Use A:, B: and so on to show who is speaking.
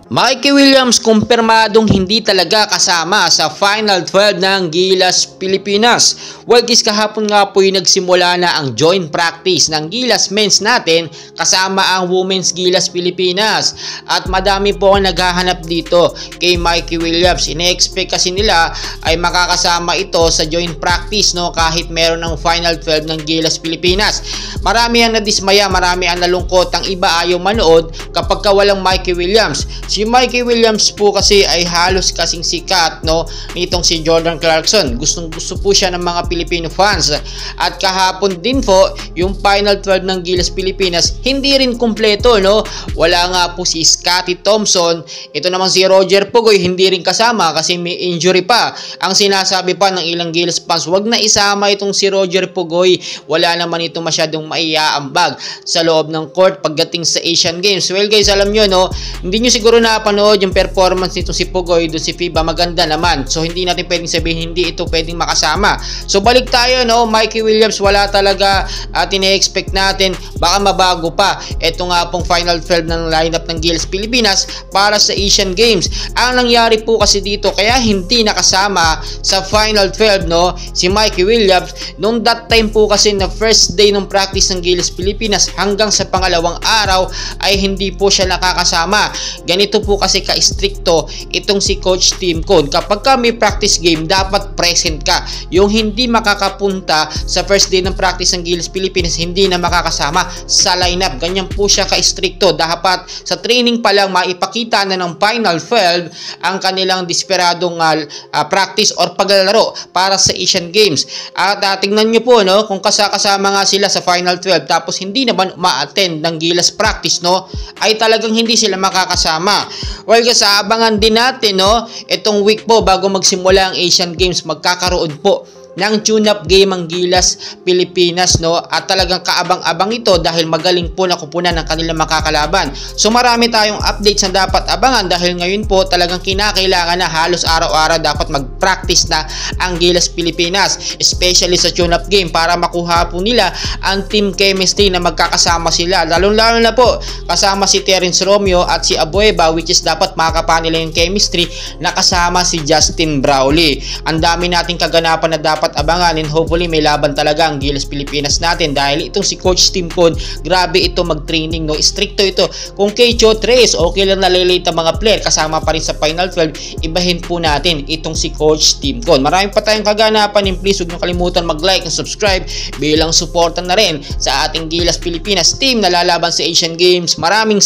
A: Mikey Williams kumpirmadong hindi talaga kasama sa Final 12 ng Gilas Pilipinas. Well guys, kahapon nga po nagsimula na ang joint practice ng Gilas Men's natin kasama ang Women's Gilas Pilipinas. At madami po ang naghahanap dito kay Mikey Williams. Ine-expect kasi nila ay makakasama ito sa joint practice kahit meron ng Final 12 ng Gilas Pilipinas. Marami ang nadismaya, marami ang nalungkot, ang iba ayaw manood kapag walang Mikey Williams. Si Mikey Williams po kasi ay halos kasing sikat nitong si Jordan Clarkson. Gustong-gusto po siya ng mga Filipino fans. At kahapon din po, yung Final 12 ng Gilas Pilipinas, hindi rin kumpleto, Wala nga po si Scottie Thompson. Ito naman si Roger Pugoy, hindi rin kasama kasi may injury pa. Ang sinasabi pa ng ilang Gilas fans, wag na isama itong si Roger Pugoy. Wala naman ito masyadong maiaambag sa loob ng court pagdating sa Asian Games. Well guys, alam nyo, hindi nyo siguro napanood yung performance nito si Pugoy doon si FIBA, maganda naman. So hindi natin pwedeng sabihin hindi ito pwedeng makasama. So balik tayo, Mikey Williams wala talaga at ine-expect natin baka mabago pa. Ito nga pong Final 12 ng lineup ng Gilas Pilipinas para sa Asian Games. Ang nangyari po kasi dito kaya hindi nakasama sa Final 12 si Mikey Williams nung that time po kasi na first day ng practice ng Gilas Pilipinas hanggang sa pangalawang araw ay hindi po siya nakakasama. Ganito po kasi ka-stricto itong si Coach Tim Cone. Kapag may practice game, dapat present ka. Yung hindi makakapunta sa first day ng practice ng Gilas Pilipinas, hindi na makakasama sa lineup. Ganyan po siya ka-stricto. Dapat sa training pa lang maipakita na ng Final 12 ang kanilang desperadong practice or paglalaro para sa Asian Games. At tingnan nyo po, kung kasama nga sila sa Final 12 tapos hindi naman ma-attend ng Gilas practice, ay talagang hindi sila makakasama. Well guys, abangan din natin itong week po bago magsimula ang Asian Games, magkakaroon po ng tune-up game ang Gilas Pilipinas, at talagang kaabang-abang ito dahil magaling po na kupunan ng kanilang makakalaban. So marami tayong updates na dapat abangan dahil ngayon po talagang kinakailangan na halos araw-araw dapat mag-practice na ang Gilas Pilipinas, especially sa tune-up game para makuha po nila ang team chemistry na magkakasama sila. Lalo-lalo na po kasama si Terence Romeo at si Abueva, which is dapat makakapa nila yung chemistry na kasama si Justin Brawley. Ang dami nating kaganapan na dapat abangan and hopefully may laban talaga ang Gilas Pilipinas natin dahil itong si Coach Tim Cone, grabe ito mag-training, stricto ito. Kung kay Chotres, okay lang nalilate ang mga player kasama pa rin sa Final 12, ibahin po natin itong si Coach Tim Cone. Marami pa tayong kaganapan and please huwag nyo kalimutan mag-like and subscribe bilang suporta na rin sa ating Gilas Pilipinas team na lalaban sa Asian Games. Maraming